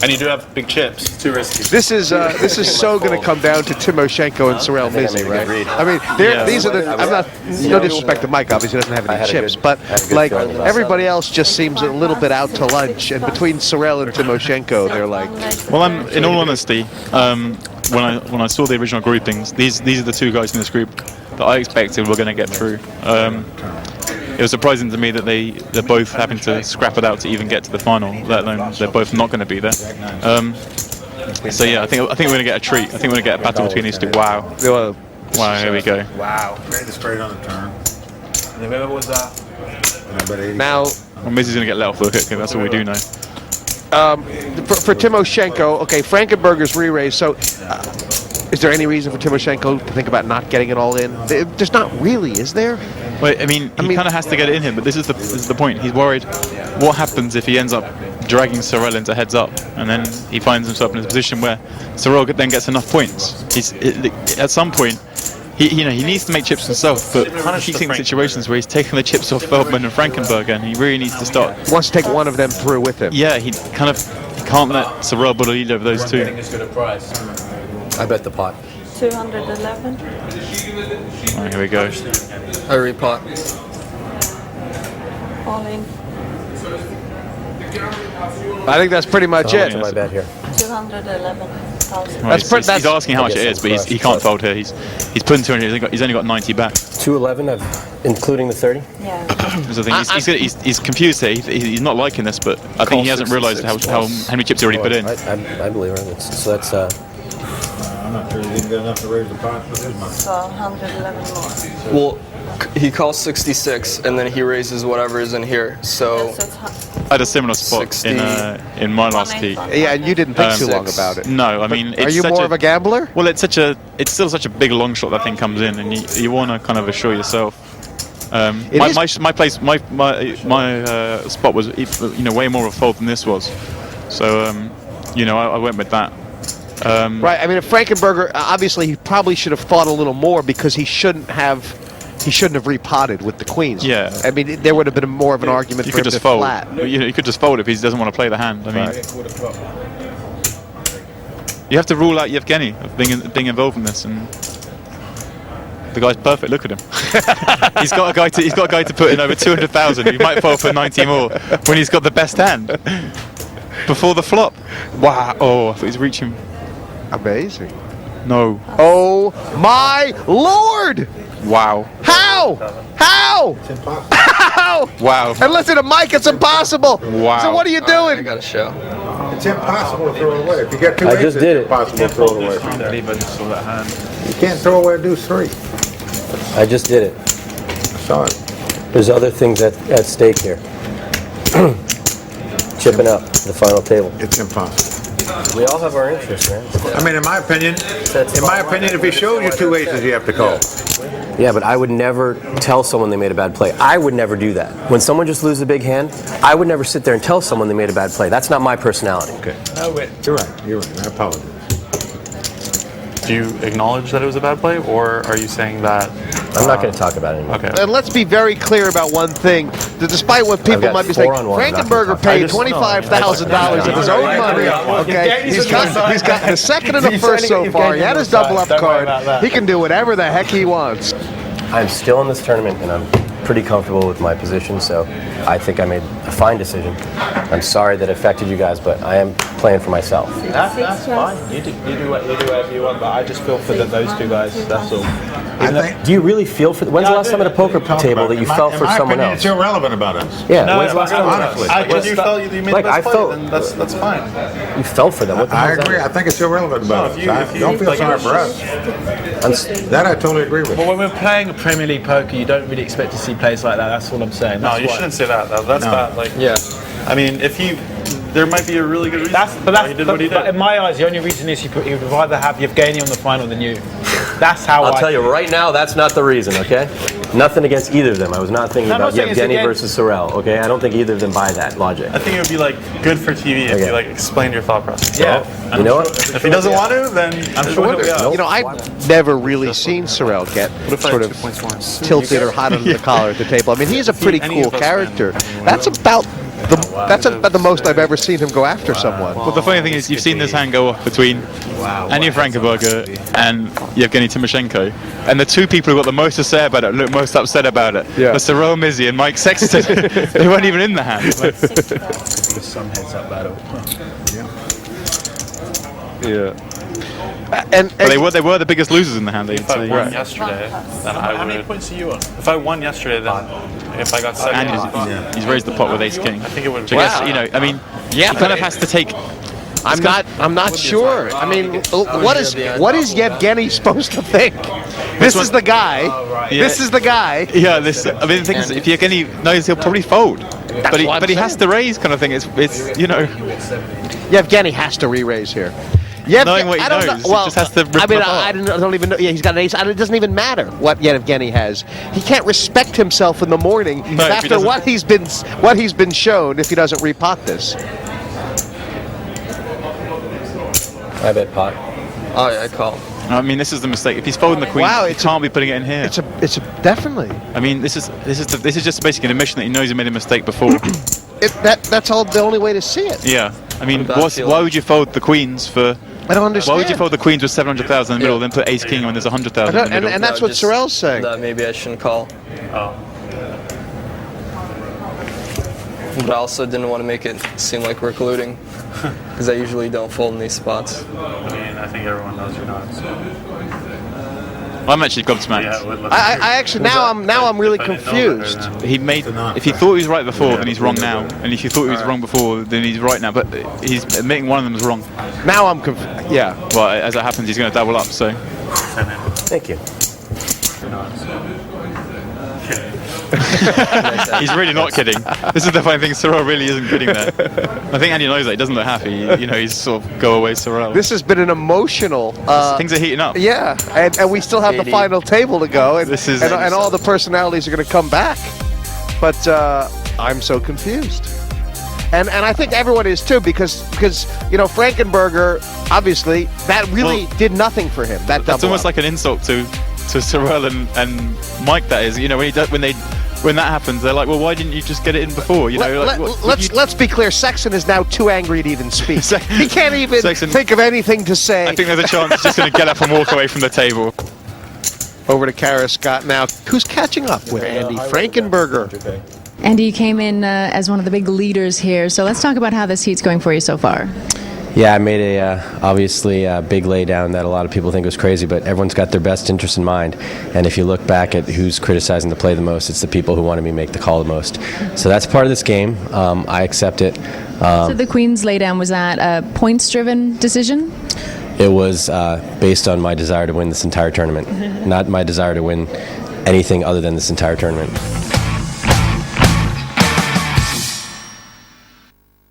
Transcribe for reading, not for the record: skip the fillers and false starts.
And you do have big chips. Too risky. This is so going to come down to Timoshenko and Sorel Mizzi, right? I mean, these are the. I'm not. No disrespect to Mike, obviously he doesn't have any chips, but like everybody else just seems a little bit out to lunch. And between Sorel and Timoshenko, they're like. Well, in all honesty, when I saw the original groupings, these are the two guys in this group that I expected were going to get through. It was surprising to me that they're both having to scrap it out to even get to the final, let alone they're both not going to be there. So yeah, I think we're going to get a treat. I think we're going to get a battle between these two. Wow. Wow, here we go. Wow. Straight on the turn. Now, well, Mizzi's going to get let off the hook, that's all we do know. For Timoshenko, okay, Frankenberger's re-raise, so is there any reason for Timoshenko to think about not getting it all in? There's not really, is there? Well, I mean, he kind of has to get it in him, but this is the point. He's worried what happens if he ends up dragging Sorel into heads up, and then he finds himself in a position where Sorel then gets enough points. At some point, he needs to make chips himself, but he's in situations where he's taking the chips off Feldman and Frankenberger, and he really needs to start. He wants to take one of them through with him. Yeah, he can't let Sorel put a lead over those two. I bet the pot. 211. Right, here we go. I repot. All in. I think that's pretty much it. My bet here. 211,000. Well, he's asking how much it is, but he can't fold here. He's putting 200. He's only got 90 back. 211, including the 30. Yeah. So he's confused here. He's not liking this, but I think he hasn't realised how many chips he already put in. I believe it. So that's. I'm not sure he didn't get enough to raise the pot. So 111 more. Well, he calls 66, and then he raises whatever is in here. So I had a similar spot in my last key. Yeah, and you didn't think too long about it. No, I mean, are you more of a gambler? Well, it's still such a big long shot that thing comes in, and you want to kind of assure yourself. My spot was way more of a fold than this was, so I went with that. Right. I mean, if Frankenberger, obviously, he probably should have thought a little more because he shouldn't have repotted with the queens. Yeah. I mean, there would have been more of an argument for him to fold. flat. You could just fold if he doesn't want to play the hand. I mean, you have to rule out Yevgeny of being involved in this, and the guy's perfect. Look at him. He's got a guy to put in over 200,000. He might fold for 90 more when he's got the best hand before the flop. Wow. Oh, I thought he was reaching. Amazing. No. Oh my Lord! Wow. How? It's impossible. How? Wow. And listen to Mike, it's impossible. Wow. So what are you doing? I got a show. It's impossible to throw it away. If you get two aces, just did it. it's impossible to throw it away. I can't believe I just saw that hand. You can't throw away a deuce three. I just did it. I saw it. There's other things at stake here. Chipping up the final table. It's impossible. We all have our interests, man. I mean, in my opinion, if he shows you two aces, you have to call. Yeah, but I would never tell someone they made a bad play. I would never do that. When someone just loses a big hand, I would never sit there and tell someone they made a bad play. That's not my personality. Okay. You're right. I apologize. Do you acknowledge that it was a bad play, or are you saying that? I'm not going to talk about it anymore. Okay. And let's be very clear about one thing. That despite what people might be saying, Frankenberger paid $25,000 of his own money. Okay, he's gotten the second and the first so far. He had his double up card. He can do whatever the heck he wants. I'm still in this tournament, and I'm pretty comfortable with my position, so I think I made a fine decision. I'm sorry that it affected you guys, but I am playing for myself. That's fine. You do whatever you want, but I just feel for those two guys. That's all. Do you really feel for? When's the last time at a poker table that you felt for someone else? It's irrelevant about us. Yeah. When's the last time? Honestly, You felt you made the best play, then that's fine. You felt for them. What the hell I is that? agree. I think it's irrelevant about us. Don't feel sorry for us. That I totally agree with. Well, when we're playing a Premier League poker, you don't really expect to see plays like that. That's all I'm saying. No, you shouldn't say that. That's bad. Like, Yeah. I mean, there might be a really good reason why he did what he did. But in my eyes, the only reason is he would rather have Yevgeny on the final than you. That's how I'll tell you right now, that's not the reason, okay? Nothing against either of them. I was not thinking about Yevgeny versus Sorel, okay? I don't think either of them buy that logic. I think it would be good for TV if you explained your thought process. Yeah. You know what? If he doesn't want to, then I'm sure he'll be out. I've never really seen Sorel get sort of tilted or hot under the collar at the table. I mean, he's a pretty cool character. That's about That's about the most I've ever seen him go after someone. Well, the funny thing is, you've seen this hand go off between Andy Frankenberger and Yevgeny Timoshenko, and the two people who got the most to say about it, look most upset about it, were Cyril Mizzi and Mike Sexton. They weren't even in the hand. Some heads up battle. Yeah. And they were the biggest losers in the hand. If I won yesterday, then I would. How many points are you on? If I won yesterday, then if I got second, And he's raised the pot with Ace King. I think it would. Which I guess, you know, I mean, he kind of has to take. I'm not sure. I mean, what is Yevgeny supposed to think? This is the guy. This is the guy. Yeah, this. I mean, the thing is, if Yevgeny knows, he'll probably fold. But he has to raise, kind of thing. It's you know. Yevgeny has to re-raise here. Knowing what he knows, he just has to rip I mean, them I apart. don't even know. Yeah, he's got an ace. It doesn't even matter what Yevgeny has. He can't respect himself in the morning after what he's been shown. If he doesn't repot this, I bet pot. Oh yeah, I call. I mean, this is the mistake. If he's folding the queen, he can't be putting it in here. It's a definitely. I mean, this is just basically an admission that he knows he made a mistake before. That's all the only way to see it. Yeah, I mean, why would you fold the queens for? I don't understand. Why would you fold the queens with 700,000 in the middle, then put Ace King when there's 100,000 in the middle? And that's what Sorrell's saying. That maybe I shouldn't call. Oh. But I also didn't want to make it seem like we're colluding, because I usually don't fold in these spots. I mean, I think everyone knows you're not. I'm actually gobsmacked. Yeah, I actually now I'm really confused. He made if he thought he was right before, then he's wrong now, and if you thought he was wrong before, then he's right now. But he's admitting one of them is wrong. Now I'm confused. Yeah. Well, as it happens, he's going to double up. So. Thank you. He's really not kidding. This is the funny thing. Sorrel really isn't kidding there. I think Andy knows that. He doesn't look happy. You know, he's sort of go away Sorrel. This has been an emotional. Things are heating up. Yeah, and we still have the final table to go, and This is- and all the personalities are going to come back. But I'm so confused, and I think everyone is too, because you know Frankenberger, obviously that really did nothing for him. That's almost like an insult to Sorrel and Mike. That is, you know, when that happens, they're like, well, why didn't you just get it in before? You know, let's be clear. Sexton is now too angry to even speak. He can't even think of anything to say. I think there's a chance he's just going to get up and walk away from the table. Over to Kara Scott now, who's catching up with Andy Frankenberger. Andy, you came in as one of the big leaders here, so let's talk about how this heat's going for you so far. Yeah, I made obviously a big laydown that a lot of people think was crazy, but everyone's got their best interests in mind. And if you look back at who's criticizing the play the most, it's the people who wanted me to make the call the most. So that's part of this game. I accept it. So the Queen's laydown, was that a points-driven decision? It was based on my desire to win this entire tournament, not my desire to win anything other than this entire tournament.